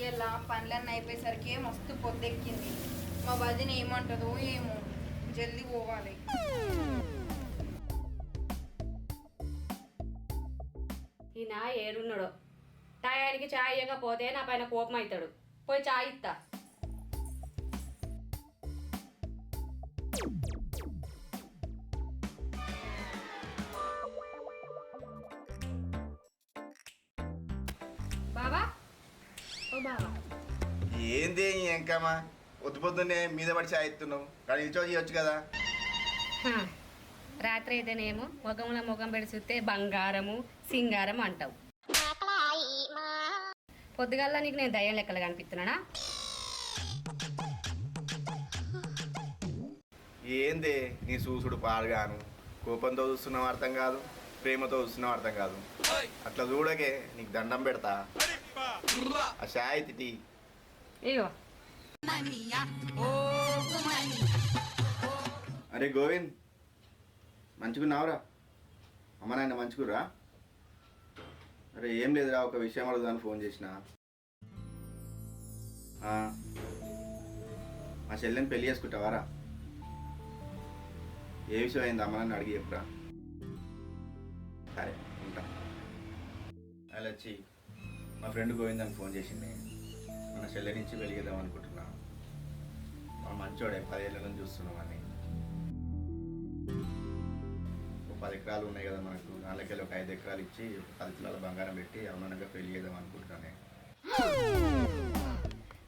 ఇవాళ పనులన్నీ అయిపోయేసరికి మస్తు పొద్దెక్కింది. మా వదిన ఏమంటుందో ఏమో, జల్దీ పోవాలి. ఈయన ఏడున్నాడో, టయానికి చాయ్ ఇవ్వకపోతే నా పైన కోపం అవుతాడు. పోయి చాయ్ ఇస్తా. బాబా ఓ బాబా, ఏంది ఎంకమ్మా పొద్దు పొద్దున్నే మీద పడి చాయిస్తున్నావు? కానీ ఇచ్చో చేయొచ్చు కదా. రాత్రి అయితేనేమో ముఖంలో ముఖం పెడి చూస్తే బంగారము సింగారం అంటావు. పొద్దుగాల నీకు నేను దయ్యం లెక్కలు కనిపిస్తున్నానా? ఏంది నీ చూసుడు పాడుగాను? కోపంతో చూస్తున్నావు అర్థం కాదు, ప్రేమతో చూస్తున్నావు అర్థం కాదు. అట్లా చూడకే, నీకు దండం పెడతా. ఆ షాయి తిటి ఇగో. అరే గోవింద్, మంచుకున్నావురా? అమ్మ నాయన మంచుకురా? అరే ఏం లేదురా, ఒక విషయం అడుగుదాని ఫోన్ చేసిన. మా చెల్లెని పెళ్లి చేసుకుంటావారా? ఏ విషయం అయింది అమ్మ నన్ను అడిగి చెప్పురా. సరే ఉంటా. అలా వచ్చి మా ఫ్రెండ్ గోవింద్ అని ఫోన్ చేసింది. మన చెల్లె నుంచి వెలిగేద్దాం అనుకుంటున్నా. మా మంచోడే, 10 ఏళ్ళ నుంచి చూస్తున్నామని. 10 ఎకరాలు ఉన్నాయి కదా మనకు, నాలుగేళ్ళు ఒక 5 ఎకరాలు ఇచ్చి 10 తులాల బంగారం పెట్టి అవునగా పెళ్లి చేద్దాం అనుకుంటున్నానే.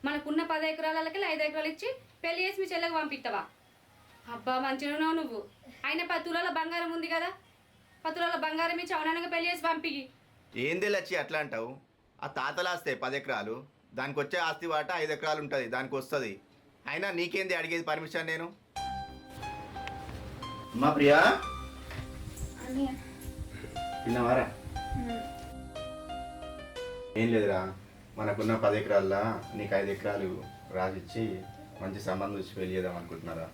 మనకున్న 10 ఎకరాలకి 5 ఎకరాలు ఇచ్చి పెళ్లి చేసి మీ చెల్లెకి పంపిస్తావా? అబ్బా మంచిగా నువ్వు. అయినా 10 తులాల బంగారం ఉంది కదా, 10 తులాల బంగారం ఇచ్చి అవునగా పెళ్లి చేసి పంపి. ఏంది లచ్చి అట్లా అంటావు? ఆ తాతలు ఆస్తే 10 ఎకరాలు, దానికి వచ్చే ఆస్తి వాట 5 ఎకరాలు ఉంటుంది, దానికి వస్తుంది. అయినా నీకేంది అడిగేది పర్మిషన్ నేను? మా ప్రియా తిన్నావారా? ఏం లేదురా, మనకున్న 10 ఎకరాల్లో నీకు 5 ఎకరాలు రాసిచ్చి మంచి సంబంధం వచ్చి పెళ్లి చేద్దాం అనుకుంటున్నారా?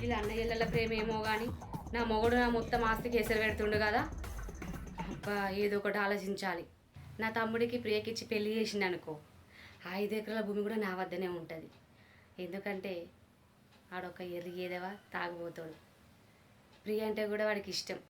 ఇది అన్నయ్యల ప్రేమ ఏమో కానీ నా మొగుడు నా మొత్తం ఆస్తికి ఎసరు పెడుతుండు కదా. అబ్బా ఏదో ఒకటి ఆలోచించాలి. నా తమ్ముడికి ప్రియకిచ్చి పెళ్లి చేసిండు అనుకో, 5 ఎకరాల భూమి కూడా నా వద్దనే ఉంటుంది. ఎందుకంటే ఆడొక ఎరిగేదవా తాగుపోతాడు. ప్రియ అంటే కూడా వాడికి ఇష్టం.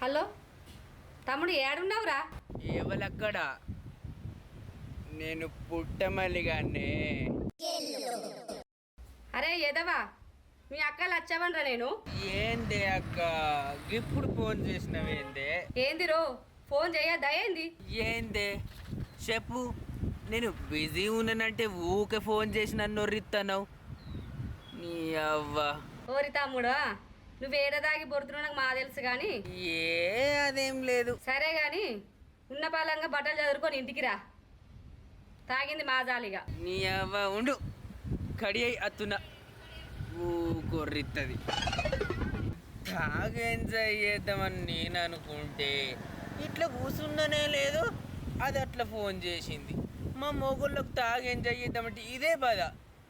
హలో తమ్ముడు, ఏడున్నావురా? ఎవలక్కడ? నేను పుట్టమల్లిగానే. అరే ఎదవా, మీ అక్కలు వచ్చావనరా నేను. ఏంది అక్క ఇప్పుడు ఫోన్ చేసినవేందే? ఏంది రో, ఫోన్ చేయద్దా ఏంది? ఏందే చెప్పు. నేను బిజీ ఉన్నానంటే ఊకే ఫోన్ చేసి నన్ను నొర్రిస్తున్నావు. నీ అవ్వ. ఓరి తమ్ముడు, నువ్వు ఏడదాగి బొరుతున్నావు నాకు మా తెలుసు కానీ. అదేం లేదు. సరే కానీ ఉన్న పాలంగా బట్టలు చదువుకొని ఇంటికి రా. తాగింది మా జాలిగా. నీ అవ్వ ఉండు, కడి అయి అత్తున్నా. కొర్రిత్తది. తాగు ఎంజాయ్ చేద్దామని నేను అనుకుంటే ఇట్లా కూర్చున్నానే లేదు, అది అట్లా ఫోన్ చేసింది. మా మొగుళ్ళకు తాగు ఎంజాయ్ చేద్దామంటే ఇదే బాధ.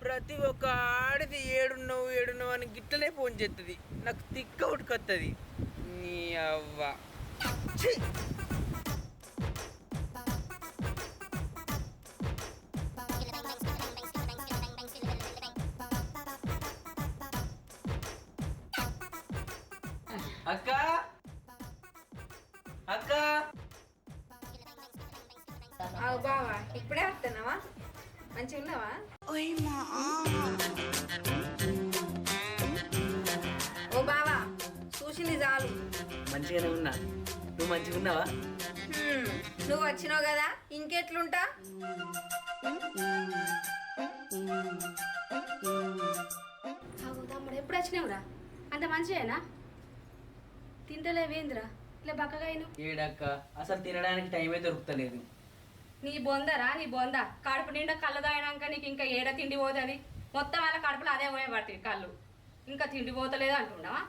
ప్రతి ఒక్క ఆడిది ఏడున్నావు అని గిట్లనే ఫోన్ చేస్తుంది. నాకు తిక్క ఉట్టుకొస్తుంది. నీ అవ్వ. అక్క అక్క అవు బావా ఇప్పుడే వస్తున్నావా? మంచిగా ఉన్నావా? ఓ బావా చూసింది చాలు. మంచిగానే ఉన్నా. నువ్వు మంచిగా ఉన్నావా? నువ్వు వచ్చినావు కదా ఇంకెట్లుంటా. తమ్ముడు ఎప్పుడు వచ్చినావురా? అంత మంచిదేనా? తింటలేవేంద్రా ఇట్లా బక్కగా అయినా? ఏడక్క అసలు తినడానికి టైమే దొరుకుతలేదు. నీ బొందరా నీ బొంద. కడుపు నిండా కళ్ళు తాగినాక నీకు ఇంకా ఏడ తిండి పోతుంది? మొత్తం అలా కడుపులో అదే పోయే పడుతుంది కళ్ళు. ఇంకా తిండి పోతలేదు అంటున్నావా?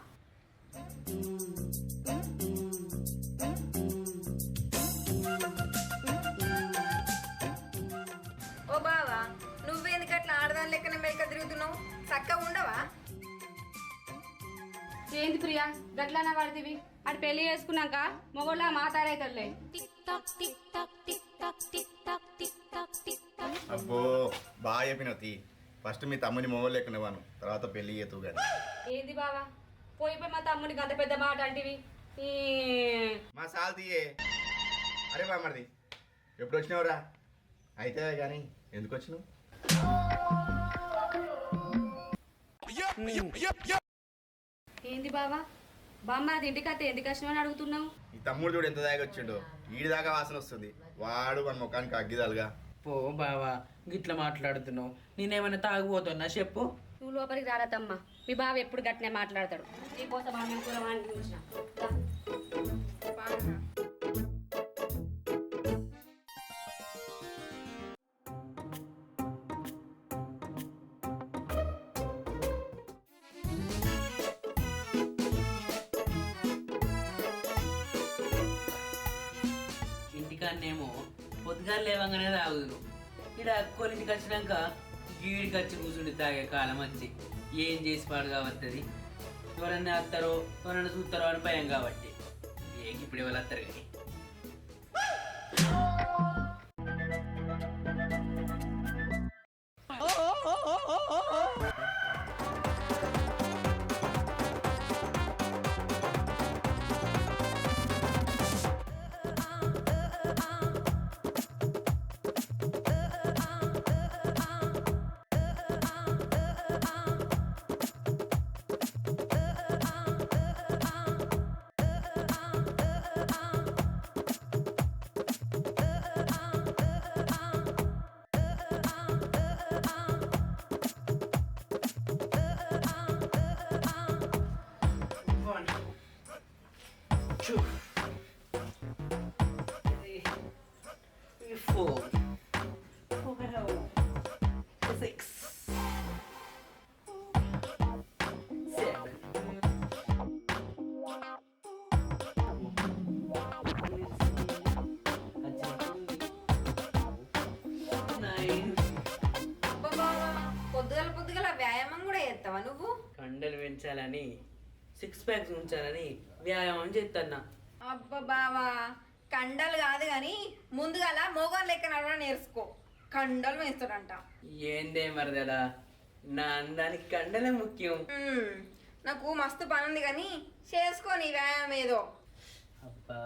ఓ బావా నువ్వెందుకు అట్లా ఆడదాని లెక్కన మేక తిరుగుతున్నావు? చక్కగా ఉండవా? ఏంది ప్రియా గట్లన్నా పడుతుంది? అటు పెళ్లి చేసుకున్నాక మొగోళ్ళ మాట్లాడేతలే. అబ్బో బాగా చెప్పినావు తీ. ఫస్ట్ మీ తమ్ముని మొగలు లెక్కనివ్వను, తర్వాత పెళ్లి చేతువు కానీ. ఏంది బావా పోయి మా తమ్ముడికి అంత పెద్ద మాట అంటివి? మా సాల్ తీయే. అరే బామ్మది ఎప్పుడు వచ్చినావురా? అయితే కానీ ఎందుకు వచ్చినావు? ఏంది బావా బామ్మ అది ఇంటికి అత్తే ఎందుకు వచ్చినావు అని అడుగుతున్నావు? ఈ తమ్ముడు చూడు ఎంత దాకా వచ్చిండో. ఈడి దాకా వాసన వస్తుంది. వాడు మన ముఖానికి అగ్గిదాలుగా. పో బావా గిట్లా మాట్లాడుతున్నావు. నేనేమైనా తాగిపోతున్నా చెప్పు. నువ్వు లోపలికి రారదమ్మా. మీ బావ ఎప్పుడు గట్టినే మాట్లాడతాడు. నీకోసం ఆమె కూరవాణి చూసిన. ఇంటికాన్నేమో పొద్దుగాలు లేవంగానే తాగుదును. ఇక్కడ అక్కోళ్ళ ఇంటికి వచ్చినాక గీడికి వచ్చి కూర్చుండి తాగే కాలం వచ్చి ఏం చేసి పాడుగా వస్తుంది. ఎవరన్నా వస్తారో ఎవరన్నా చూస్తారో అని భయం కాబట్టి ఇప్పుడు ఎవరు వస్తారు కానీ. పొద్దుగల వ్యాయామం కూడా చేస్తావా నువ్వు? కండలు పెంచాలని 6 ప్యాక్స్ ఉంచాలని వ్యాయామం చేస్తున్నా. అబ్బా బావా కండలు కాదు కానీ ముందుగాల మోగన్ లెక్క నడవడం నేర్చుకో. కండలు వేస్తాడంట. ఏందే మరదలా నా అందానికి కండలే ముఖ్యం. నాకు మస్తు పని ఉంది కానీ చేసుకో నీ వ్యాయామం ఏదో. అబ్బా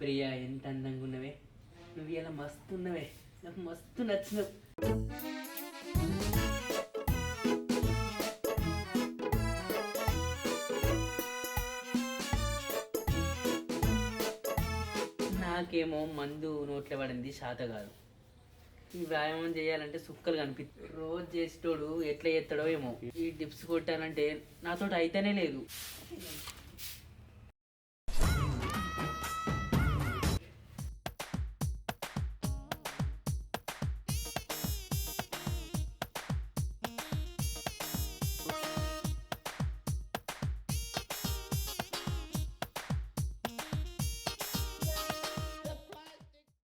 ప్రియా ఎంత అందంగా ఉన్నవే. నువ్వు ఇలా మస్తు ఉన్నవే. నాకు మస్తు నచ్చినవు. నాకేమో మందు నోట్లో పడింది శాత కాదు. ఈ వ్యాయామం చేయాలంటే సుక్కలు కనిపిస్తుంది. రోజు చేసేటోడు ఎట్లా చేస్తాడో ఏమో. ఈ డిప్స్ కొట్టాలంటే నాతో అయితేనే లేదు.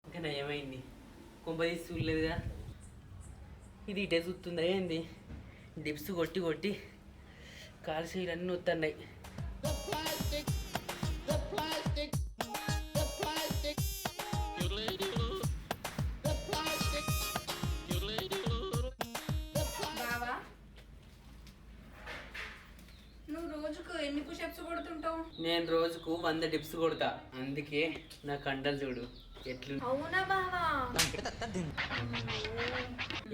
ఇంకా ఏమైంది? కొంపదీసి చూడలేదుగా. ఇది ఇటే చూస్తుందా ఏంది? డిప్స్ కొట్టి కొట్టి కాల్షీలు అన్నీ వస్తున్నాయి. బావా నువ్వు రోజుకు ఎన్ని పుషప్స్ కొడుతుంటావు? నేను రోజుకు 100 డిప్స్ కొడతా. అందుకే నా కండలు చూడు. ఎట్లు అవునా బావా?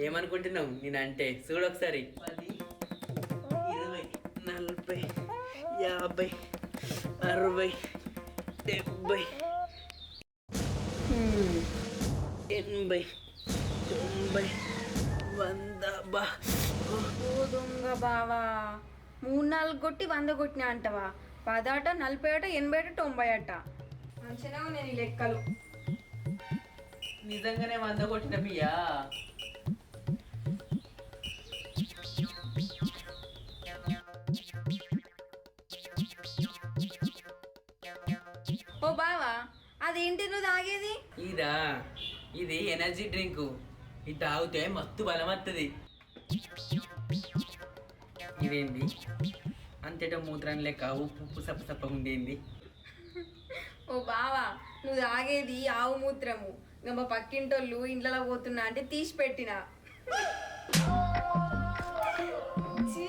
ఏమనుకుంటున్నావు నేనంటే చూడు ఒకసారి 10, 20, 40, 50, 60, 70, 80, 90, 100 బా. ఓ దొంగ బావా, 3-4 కొట్టి 100 కొట్టినా అంటవా? 10 అట, 40 అట, 80 అట, 90 అట. మంచిగా నేను ఈ లెక్కలు. నిజంగానే 100 కొట్టిన బియ్యా. ఓ బావా, అదేంటి నువ్వు తాగేది? ఇది ఎనర్జీ డ్రింక్. ఇది తాగితే మస్తు బలం వస్తుంది. ఇదేంది అంతేటో మూత్రం లెక్క ఉప్పు సప్ప ఉండేంది. ఓ బావా, నువ్వు తాగేది ఆవు మూత్రము. ఇంకా మా పక్కింటోళ్ళు ఇంట్లో పోతున్నా అంటే తీసి పెట్టిన. ఛీ.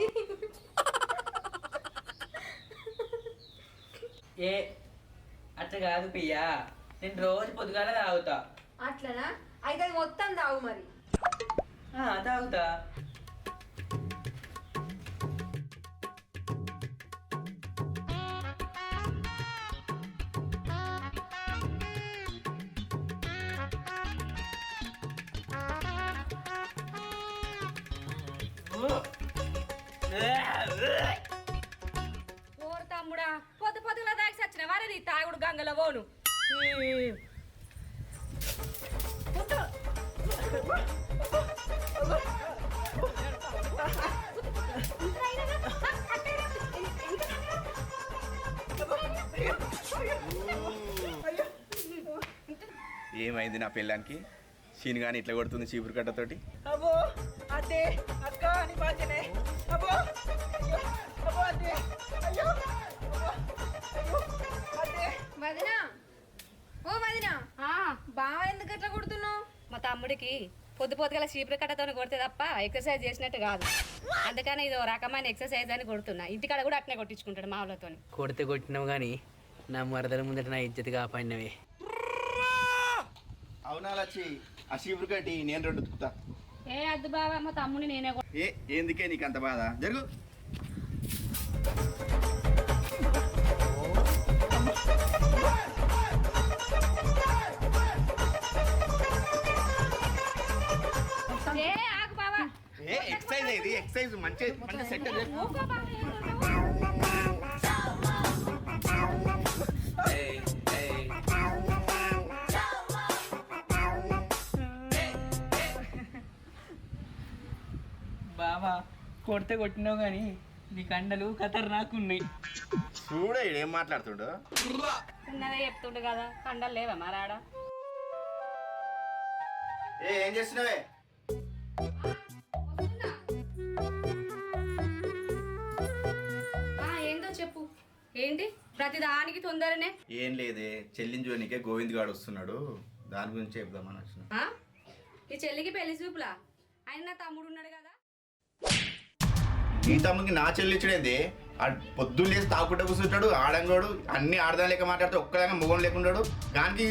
ఏ అట్లా కాదు పియ్యా, నేను రోజు పొద్దుగాల తాగుతా. అట్లనా? అయితే అది మొత్తం తాగు మరి. తాగుతా. ఓరు తమ్ముడా, పొద్దులా దాకి సచ్చిన వారే తాగుడు గంగలో పోను. ఏమైంది నా పెళ్ళానికి? సీన్ కానీ ఇట్లా కొడుతుంది చీపురు కట్టతోటి. అబ్బో అదే అక్క అని బాధ్యనే. అబ్బో అయ్యో, అబ్బో అదే అయ్యో, అయ్యో అదే. వదినా, ఓ వదినా, బావ ఎందుకు అట్లా కొడుతున్నావు? మా తమ్ముడికి పొద్దుగల చీపురు కట్టతో కొడితే తప్ప ఎక్సర్సైజ్ చేసినట్టు కాదు. అందుకని ఇది ఓ రకమైన ఎక్సర్సైజ్ అని కొడుతున్నా. ఇంటికాడ కూడా అట్నే కొట్టించుకుంటాడు మా వాళ్ళతో. కొడితే కొట్టినావు కానీ నా మరదల ముందట నా ఇజ్జత్ కాపాడినవే. అవునా లచ్చి, ఆ చీపురు కట్టి నేను 2 ఉతుకుతా. ఏ అద్దు బావా, మా తమ్ముడిని నేనే ఎందుకే నీకు అంత బాధ? జరుగు. ఆగు బావా. ఎక్సర్సైజ్ ఇది, ఎక్సర్సైజ్ మంచి సెట్. బావా కొడితే కొట్టినావు కానీ నీ కండలు ఖతర్నాకున్నాయి. చూడ ఏం మాట్లాడుతుండో. ఉన్నదే చెప్తుండు కదా, కండలు లేవా మరాడ? ఏం చేస్తున్నావే? ఏందో చెప్పు. ఏంటి ప్రతిదానికి తొందరనే? ఏం లేదే, చెల్లిని జోనికే గోవింద్ గాడు వస్తున్నాడు, దాని గురించి చెప్దామని వచ్చిన. ఈ చెల్లికి పెళ్లి చూపులా? ఆయన నా తమ్ముడు ఉన్నాడు కదా. నీ తమ్ముడికి నా చెల్లి ఇచ్చుడేంది? పొద్దున్న లేసి తాగుకుంటూ కూర్చుంటాడు, ఆడంగోడు, అన్ని ఆడదాని లెక్క మాట్లాడితే ఒక్కలాగా మొగం లేకున్నాడు. దానికి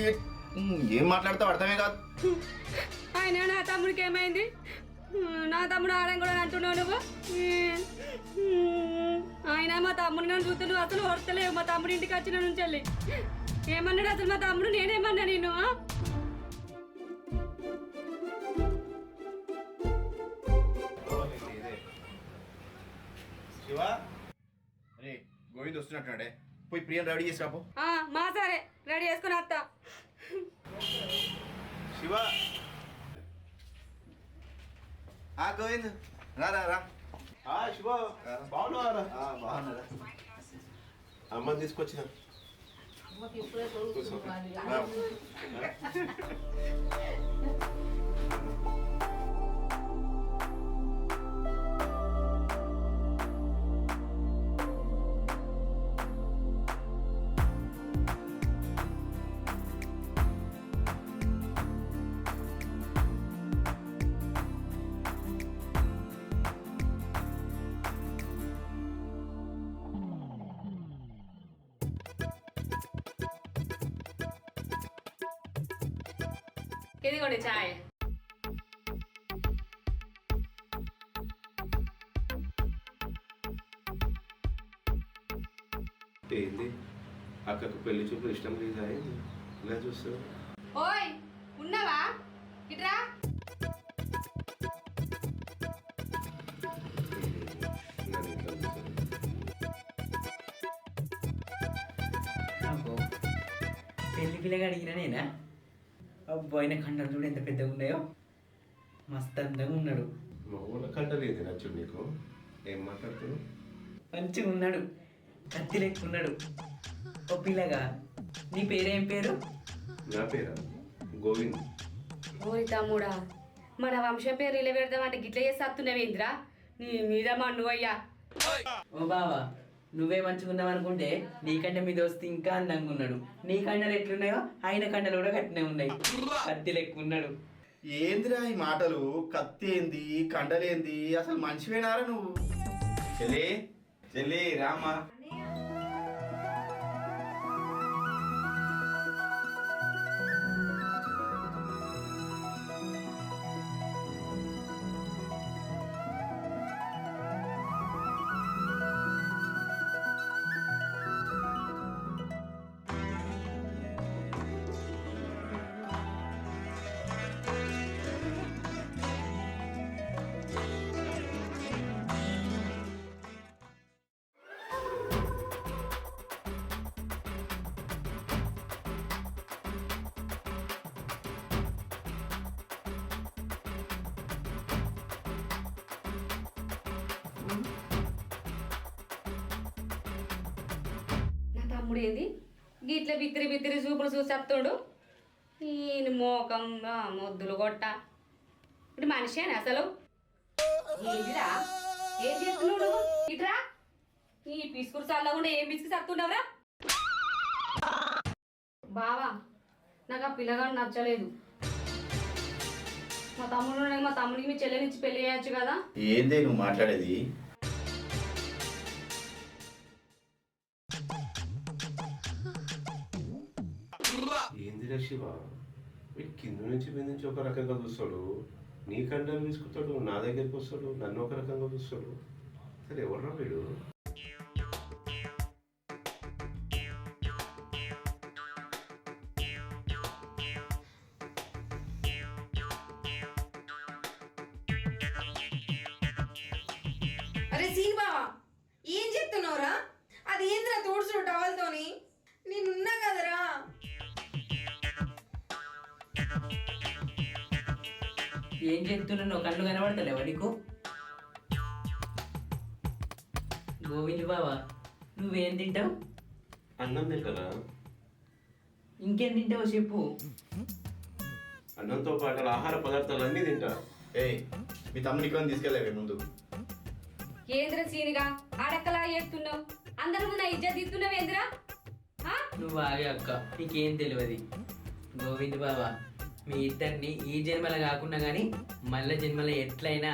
ఏం మాట్లాడతావు అర్థమే కాదు. ఆయన నా తమ్ముడికి ఏమైంది? నా తమ్ముడు ఆడంగోడు అంటున్నావు నువ్వు. ఆయన మా తమ్ముడు నన్ను చూస్తున్నావు, అసలు వస్తలేవు. మా తమ్ముడు ఇంటికి వచ్చిన నుంచి వెళ్ళి ఏమన్నాడు అసలు మా తమ్ముడు? నేనేమన్నా నేను? శివా, అరే గోవింద్ వస్తున్నట్టున్నాడే, పోయి ప్రియం రెడీ చేసి రాపో. మా సరే, రెడీ చేసుకుని వస్తా. శివ, గోవింద్ రా రా రా. శివ బాగున్నారా? బాగున్నారా? అమ్మని తీసుకొచ్చిన. ఇదిగోండి చాయ్. ఏంది అక్కకు పెళ్లి చూపులు ఇష్టం లేదా ఏంది ఇలా చూస్తావు? ఓయ్ ఉన్నావా? ఇట్రా. నన్ను ఇట్లా చూస్తావు. అబ్బో, పెళ్లి పిల్లగా అడిగినా నేనా? అబ్బో ఆయన కండలు చూడు ఎంత పెద్దగా ఉన్నాయో, మస్తు అందంగా ఉన్నాడు, మా ఊళ్ళో కంటలేదు నచ్చుడు నీకు. ఏం మాట్లాడుతున్నావు? మంచిగా ఉన్నాడు, కత్తి లెక్కున్నాడు. ఓ పిల్లగా నీ పేరేం పేరు? నా పేరా గోవింద్. ఓరి తమ్ముడా, మన వంశం పేరు ఇలా పెడదామంటే గిట్ల చేసి వస్తున్నావేంద్రా? నీ మీద మన్నువయ్యా. ఓ బావా, నువ్వే మంచిగా ఉన్నావు అనుకుంటే నీకంటే మీ దోస్తు ఇంకా అందంగా ఉన్నాడు. నీ కండలు ఎట్లున్నాయో ఆయన కండలు కూడా కట్టినే ఉన్నాయి, కత్తి లెక్కున్నాడు. ఏందిరా ఈ మాటలు? కత్తి ఏంది, కండలేంది? అసలు మనిషివేనారా నువ్వు? చెల్లి చెల్లి రామ్మా. నా తమ్ముడు ఏంది గిట్ల బిత్తిరి బిత్తిరి చూపులు చూసి వస్తుండు? ఈయన మోకం మొద్దులు కొట్ట. ఇప్పుడు మనిషేనా అసలు? ఏంటిరా ఏం చేస్తున్నావు నువ్వు? ఇట్రా. ఈ పిసుకురు చల్లకుండా ఏం పిసుకు సత్తుండవురా? బావా, నాకు ఆ పిల్లగాడు నచ్చలేదు. మా తమ్ముడికి మీ చెల్లెనిచ్చి పెళ్లి చేయొచ్చు కదా. ఏందే నువ్వు మాట్లాడేది? ఏందిరా శివ, వీడు కింద నుంచి మీద నుంచి ఒక రకంగా చూస్తాడు, నీ కండలు తీసుకుంటాడు, నా దగ్గరికి వస్తాడు, నన్ను ఒక రకంగా చూస్తాడు. సరే ఎవర్రా వీడు? అరే సీన్ బావా, ఏం చెప్తున్నావురా? అది ఏంద్రా తోడుచుడు టవల్తోని? నేనున్నా కదరా. ఏం చెప్తున్నావు? కళ్ళు కనబడతలేవా నీకు? గోవింద్ బావా, నువ్వేం తింటావు? అన్నం తింటారా? ఇంకేం తింటావు చెప్పు. అన్నంతో పాటు ఆహార పదార్థాలు అన్నీ తింటా. ఏయ్, మీ తమ్ముని కొని తీసుకెళ్ళావే ముందు. ఏంద్ర సీనిగా ఆడక్కలా చేస్తున్నావు? అందరూ నా ఇజ్జత్ తీస్తున్నావు ఏంద్రా? నువ్వు ఆగే అక్క, నీకేం తెలియదు. గోవింద్ బావా, మీ ఇద్దరిని ఈ జన్మల కాకుండా కానీ మళ్ళీ జన్మల ఎట్లయినా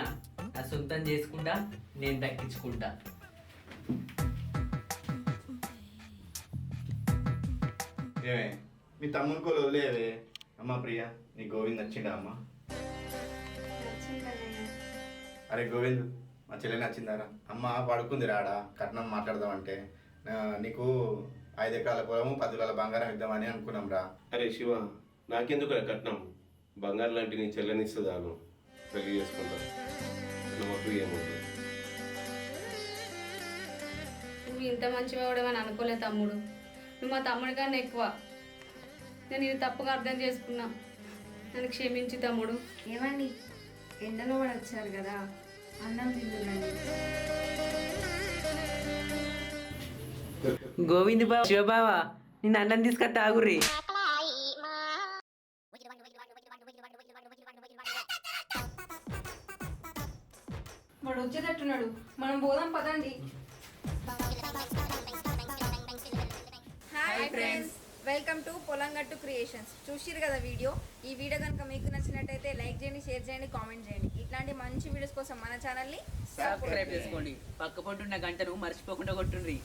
నా సొంతం చేసుకుంటా, నేను దక్కించుకుంటా. ఏమే మీ తమ్ముని కోలు వదిలేవే. అమ్మ ప్రియ, నీ గోవింద్ నచ్చిండా అమ్మ? అరే గోవింద్, మా చెల్లె నచ్చిందారా? అమ్మ పడుకుంది రాడా, కట్నం మాట్లాడదామంటే. నీకు 5 ఎకరాల పొలము 10 తులాల బంగారం ఇద్దామని అనుకున్నాం రా. అరే శివ, నాకెందుకు కట్నం? బంగారు లాంటి నీ చెల్లెనిస్తుందాను, పెళ్లి చేసుకుంటా. నువ్వు ఏమవుతుంది? నువ్వు ఇంత మంచివాడమని అనుకోలేదు తమ్ముడు. నువ్వు మా తమ్ముడి కన్నా ఎక్కువ. నేను ఇది తప్పుగా అర్థం చేసుకున్నా, నన్ను క్షమించి తమ్ముడు. ఏమండి, ఎండలో కూడా వచ్చారు కదా, అన్నం తింటుందండి. గోవింద్ బావ, శివబావా, నిన్ను అన్నం తీసుకొని తాగుర్రి. వాడు వచ్చేటట్టున్నాడు, మనం పోదాం పదండి. Hi friends, welcome to Polamgattu creations. చూసిరు కదా వీడియో. ఈ వీడియో కనుక మీకు నచ్చినట్టయితే లైక్ చేయండి, షేర్ చేయండి, కామెంట్ చేయండి. ఇట్లాంటి మంచి వీడియోస్ కోసం మన ఛానల్ని సబ్స్క్రైబ్ చేసుకోండి. పక్క పొంటున్న గంటను మర్చిపోకుండా కొట్టుండ్రి.